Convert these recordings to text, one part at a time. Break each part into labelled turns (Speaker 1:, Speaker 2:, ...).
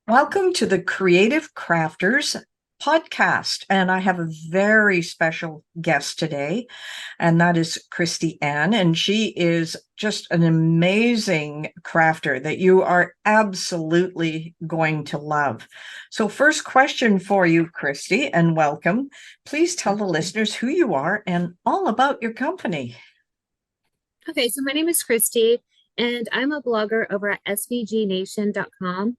Speaker 1: Welcome to the Creative Crafters podcast. And I have a very special guest today, and that is Kristi Ann. And she is just an amazing crafter that you are absolutely going to love. So, first question for you, Kristi, and welcome. Please tell the listeners who you are and all about your company.
Speaker 2: Okay, so my name is Kristi, and I'm a blogger over at svgnation.com.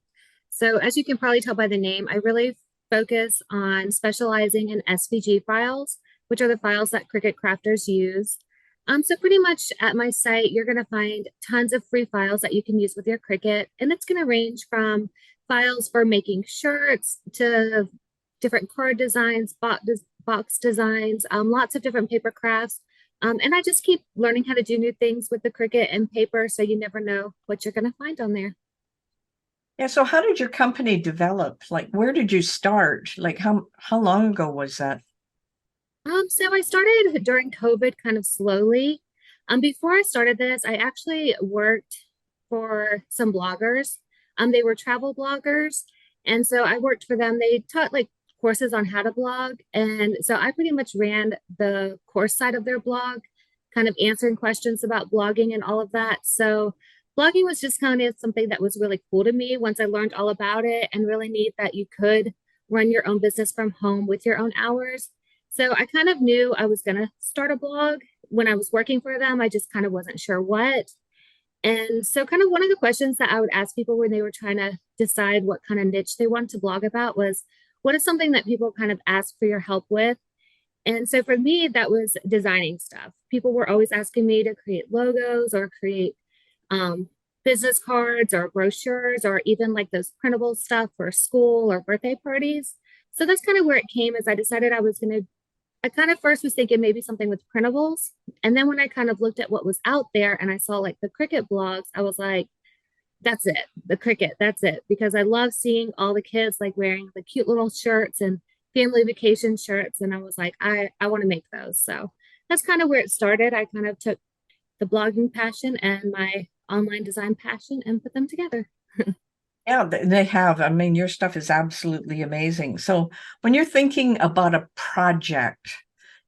Speaker 2: So, as you can probably tell by the name, I really focus on specializing in SVG files, which are the files that Cricut crafters use. So pretty much at my site, you're going to find tons of free files that you can use with your Cricut, and it's going to range from files for making shirts to different card designs, box designs, lots of different paper crafts. And I just keep learning how to do new things with the Cricut and paper, so you never know what you're going to find on there.
Speaker 1: Yeah, so how did your company develop? Like, where did you start? Like, how long ago was that?
Speaker 2: So I started during COVID kind of slowly. Before I started this, I actually worked for some bloggers. They were travel bloggers. And so I worked for them. They taught like courses on how to blog. And so I pretty much ran the course side of their blog, kind of answering questions about blogging and all of that. So blogging was just kind of something that was really cool to me once I learned all about it, and really neat that you could run your own business from home with your own hours. So I kind of knew I was going to start a blog when I was working for them. I just kind of wasn't sure what. And so, kind of one of the questions that I would ask people when they were trying to decide what kind of niche they wanted to blog about was, what is something that people kind of ask for your help with? And so for me, that was designing stuff. People were always asking me to create logos or create um, business cards or brochures, or even like those printable stuff for school or birthday parties. So that's kind of where it came, as I decided I kind of first was thinking maybe something with printables. And then when I kind of looked at what was out there and I saw like the Cricut blogs, I was like, that's it, the Cricut, that's it. Because I love seeing all the kids like wearing the cute little shirts and family vacation shirts. And I was like, I want to make those. So that's kind of where it started. I kind of took the blogging passion and my online design passion and put them together.
Speaker 1: Yeah, they have. I mean, your stuff is absolutely amazing. So when you're thinking about a project,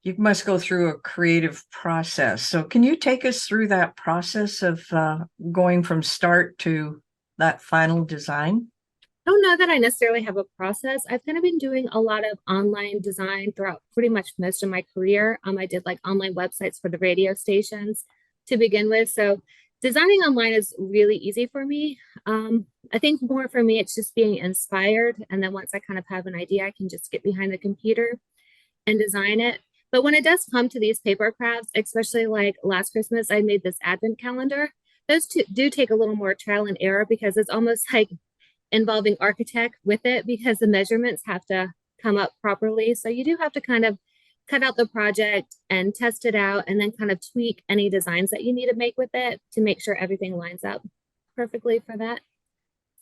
Speaker 1: you must go through a creative process. So can you take us through that process of going from start to that final design?
Speaker 2: I don't know that I necessarily have a process. I've kind of been doing a lot of online design throughout pretty much most of my career. I did like online websites for the radio stations to begin with. So designing online is really easy for me. I think more for me, it's just being inspired. And then once I kind of have an idea, I can just get behind the computer and design it. But when it does come to these paper crafts, especially like last Christmas, I made this advent calendar. Those two do take a little more trial and error, because it's almost like involving architect with it, because the measurements have to come up properly. So you do have to kind of cut out the project and test it out, and then kind of tweak any designs that you need to make with it to make sure everything lines up perfectly for that.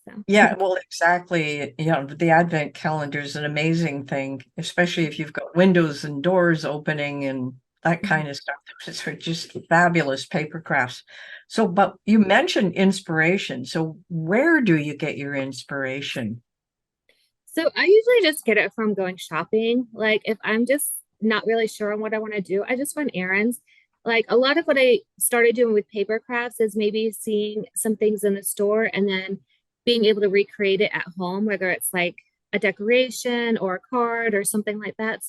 Speaker 2: So
Speaker 1: Yeah, well, exactly. You know, the advent calendar is an amazing thing, especially if you've got windows and doors opening and that kind of stuff. Those are just fabulous paper crafts. So, but you mentioned inspiration. So, where do you get your inspiration?
Speaker 2: So I usually just get it from going shopping. Like if I'm just not really sure on what I want to do, I just run errands. Like a lot of what I started doing with paper crafts is maybe seeing some things in the store and then being able to recreate it at home, whether it's like a decoration or a card or something like that.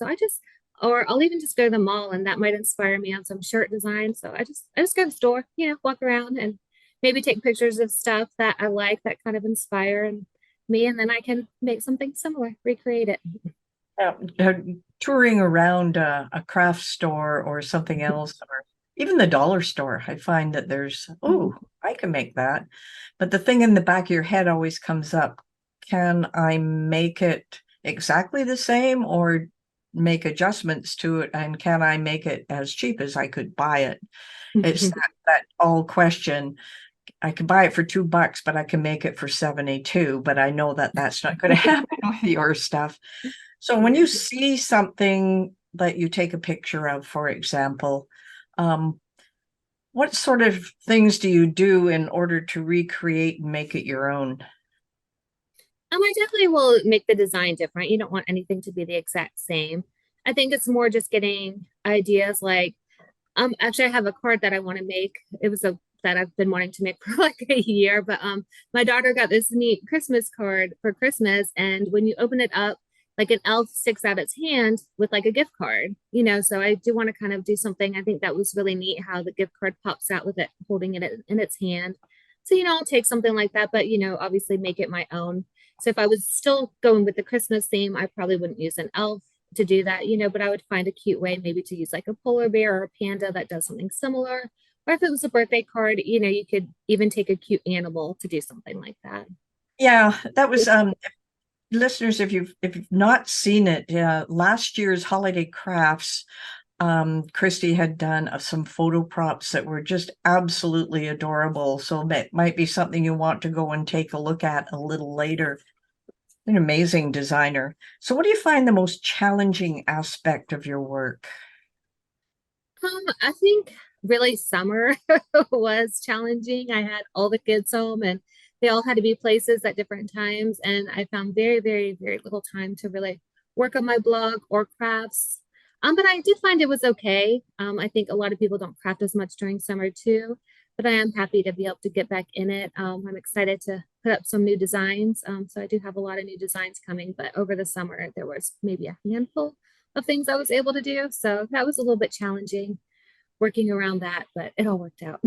Speaker 2: Or I'll even just go to the mall and that might inspire me on some shirt design. So I just go to the store, walk around and maybe take pictures of stuff that I like that kind of inspire me, and then I can make something similar, recreate it.
Speaker 1: Uh, Touring around a craft store or something else, or even the dollar store, I find that there's, oh, I can make that. But the thing in the back of your head always comes up, can I make it exactly the same or make adjustments to it? And can I make it as cheap as I could buy it? It's that all question. I can buy it for $2, but I can make it for 72. But I know that that's not going to happen with your stuff. So when you
Speaker 2: Yeah.
Speaker 1: see something that you take a picture of, for example, um, what sort of things do you do in order to recreate and make it your own?
Speaker 2: I definitely will make the design different. You don't want anything to be the exact same. I think it's more just getting ideas like, actually I have a card that I want to make. It was a that I've been wanting to make for like a year, but my daughter got this neat Christmas card for Christmas, and when you open it up, like an elf sticks out its hand with like a gift card, you know. So I do want to kind of do something. I think that was really neat how the gift card pops out with it holding it in its hand. So, you know, I'll take something like that, but you know, obviously make it my own. So if I was still going with the Christmas theme, I probably wouldn't use an elf to do that, you know, but I would find a cute way maybe to use like a polar bear or a panda that does something similar. Or if it was a birthday card, you know, you could even take a cute animal to do something like that.
Speaker 1: Yeah, that was listeners, if you've not seen it, last year's holiday crafts, Kristi had done some photo props that were just absolutely adorable. So that might be something you want to go and take a look at a little later. An amazing designer. So what do you find the most challenging aspect of your work?
Speaker 2: I think really summer was challenging. I had all the kids home and they all had to be places at different times. And I found very, very, very little time to really work on my blog or crafts. But I did find it was okay. I think a lot of people don't craft as much during summer too, but I am happy to be able to get back in it. I'm excited to put up some new designs. So I do have a lot of new designs coming, but over the summer, there was maybe a handful of things I was able to do. So that was a little bit challenging working around that, but it all worked out.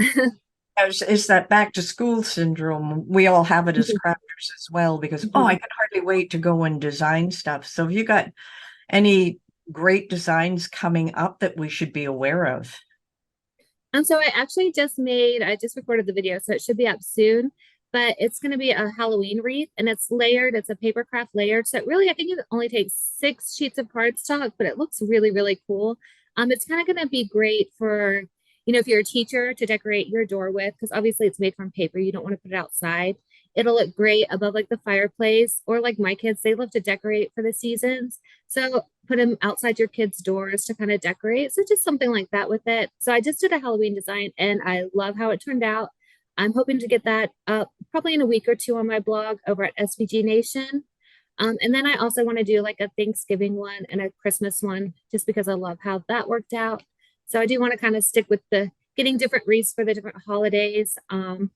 Speaker 1: Is that back to school syndrome? We all have it as crafters as well because, oh, I
Speaker 2: Mhm.
Speaker 1: can hardly wait to go and design stuff. So have you got any great designs coming up that we should be aware of?
Speaker 2: So I actually I just recorded the video, so it should be up soon. But it's going to be a Halloween wreath and it's layered. It's a paper craft layered. So really, I think it only takes 6 sheets of cardstock, but it looks really, really cool. It's kind of going to be great for, you know, if you're a teacher to decorate your door with, because obviously it's made from paper. You don't want to put it outside. It'll look great above like the fireplace, or like my kids, they love to decorate for the seasons. So put them outside your kids' doors to kind of decorate. So just something like that with it. So I just did a Halloween design and I love how it turned out. I'm hoping to get that up probably in a week or two on my blog over at SVG Nation. And then I also want to do like a Thanksgiving one and a Christmas one just because I love how that worked out. So I do want to kind of stick with the getting different wreaths for the different holidays. I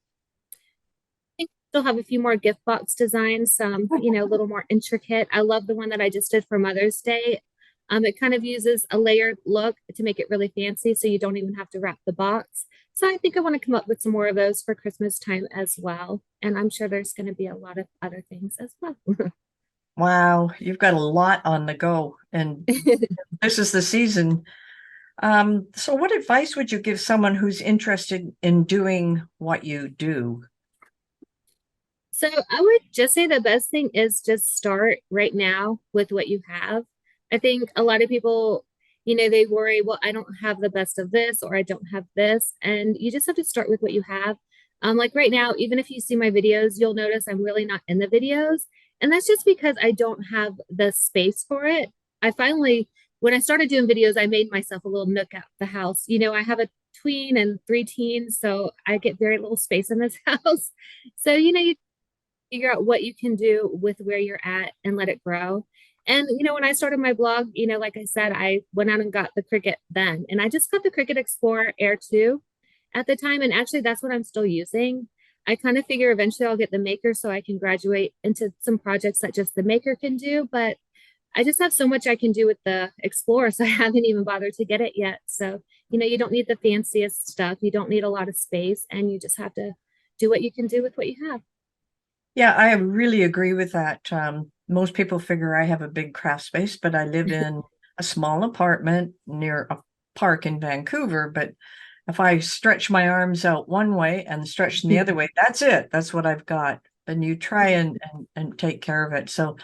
Speaker 2: think still have a few more gift box designs, you know, a little more intricate. I love the one that I just did for Mother's Day. It kind of uses a layered look to make it really fancy, so you don't even have to wrap the box. So I think I want to come up with some more of those for Christmas time as well. And I'm sure there's going to be a lot of other things as well.
Speaker 1: Wow, you've got a lot on the go, and this is the season. So what advice would you give someone who's interested in doing what you do?
Speaker 2: So I would just say the best thing is just start right now with what you have. I think a lot of people, you know, they worry, well, I don't have the best of this or I don't have this. And you just have to start with what you have. Like right now, even if you see my videos, you'll notice I'm really not in the videos. And that's just because I don't have the space for it. I finally, when I started doing videos, I made myself a little nook at the house. You know, I have a tween and 3 teens, so I get very little space in this house. So, you know, you figure out what you can do with where you're at and let it grow. And you know, when I started my blog, you know, like I said, I went out and got the Cricut then, and I just got the Cricut Explorer Air 2 at the time, and actually that's what I'm still using. I kind of figure eventually I'll get the Maker so I can graduate into some projects that just the Maker can do, but I just have so much I can do with the Explorer, so I haven't even bothered to get it yet. So, you know, you don't need the fanciest stuff, you don't need a lot of space, and you just have to do what you can do with what you have.
Speaker 1: Yeah, I really agree with that. Most people figure I have a big craft space, but I live in a small apartment near a park in Vancouver. But if I stretch my arms out one way and stretch them the other way, that's it. That's what I've got. And you try and take care of it. So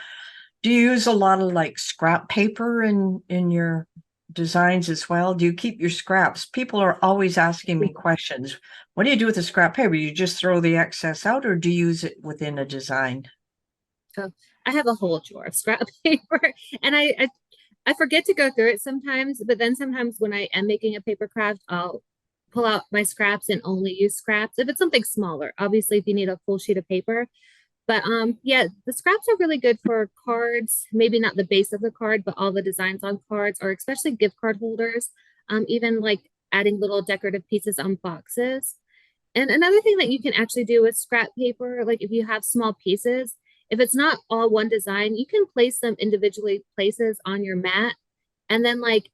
Speaker 1: do you use a lot of like scrap paper in your designs as well? Do you keep your scraps? People are always asking me questions. What do you do with the scrap paper? You just throw the excess out or do you use it within a design?
Speaker 2: So I have a whole drawer of scrap paper, and I forget to go through it sometimes. But then sometimes when I am making a paper craft, I'll pull out my scraps and only use scraps if it's something smaller. Obviously, if you need a full sheet of paper, But yeah, the scraps are really good for cards, maybe not the base of the card, but all the designs on cards, or especially gift card holders. Even like adding little decorative pieces on boxes. And another thing that you can actually do with scrap paper, like if you have small pieces, if it's not all one design, you can place them individually places on your mat and then like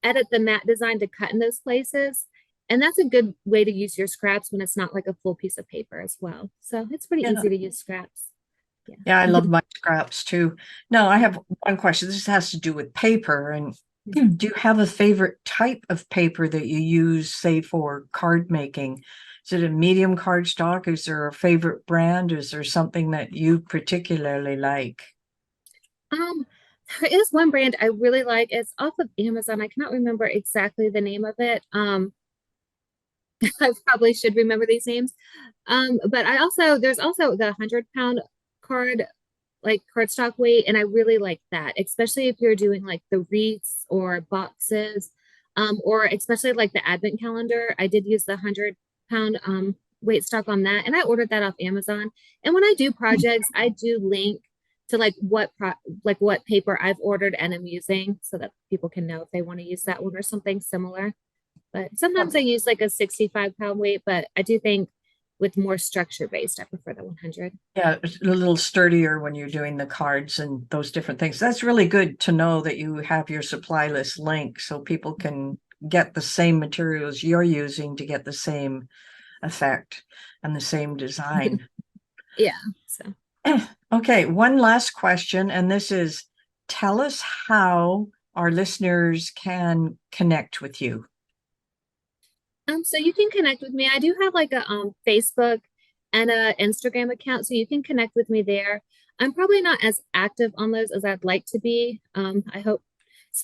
Speaker 2: edit the mat design to cut in those places. And that's a good way to use your scraps when it's not like a full piece of paper as well. So it's pretty
Speaker 1: Yeah.
Speaker 2: easy to use scraps. Yeah.
Speaker 1: Yeah, I love my scraps too. Now, I have one question. This has to do with paper. And do you have a favorite type of paper that you use, say, for card making? Is it a medium cardstock? Is there a favorite brand? Is there something that you particularly like?
Speaker 2: Um, there is one brand I really like. It's off of Amazon. I cannot remember exactly the name of it. I probably should remember these names. But there's also the 100 pound card, like cardstock weight, and I really like that, especially if you're doing like the wreaths or boxes, or especially like the advent calendar. I did use the 100 pound weight stock on that, and I ordered that off Amazon. And when I do projects, I do link to like what paper I've ordered and I'm using so that people can know if they want to use that one or something similar. But sometimes I use like a 65 pound weight, but I do think with more structure based, I prefer the 100.
Speaker 1: Yeah, it's a little sturdier when you're doing the cards and those different things. That's really good to know that you have your supply list link so people can get the same materials you're using to get the same effect and the same design.
Speaker 2: Yeah. So
Speaker 1: Okay, one last question, and this is, tell us how our listeners can connect with you.
Speaker 2: so you can connect with me. I do have like a Facebook and a Instagram account, so you can connect with me there. I'm probably not as active on those as I'd like to be. I hope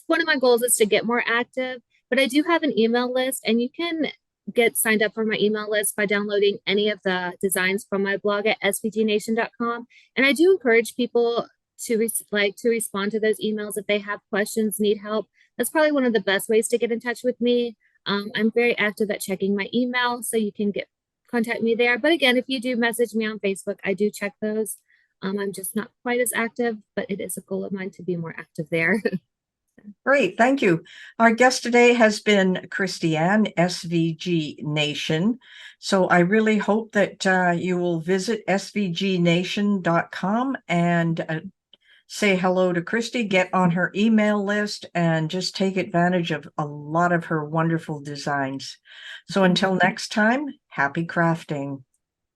Speaker 2: one of my goals is to get more active, but I do have an email list, and you can get signed up for my email list by downloading any of the designs from my blog at svgnation.com. And I do encourage people to respond to those emails if they have questions, need help. That's probably one of the best ways to get in touch with me. I'm very active at checking my email, so you can contact me there. But again, if you do message me on Facebook, I do check those. I'm just not quite as active, but it is a goal of mine to be more active there.
Speaker 1: Great, thank you. Our guest today has been Kristi, SVG Nation. So I really hope that you will visit svgnation.com and say hello to Kristi, get on her email list, and just take advantage of a lot of her wonderful designs. So until next time, happy crafting.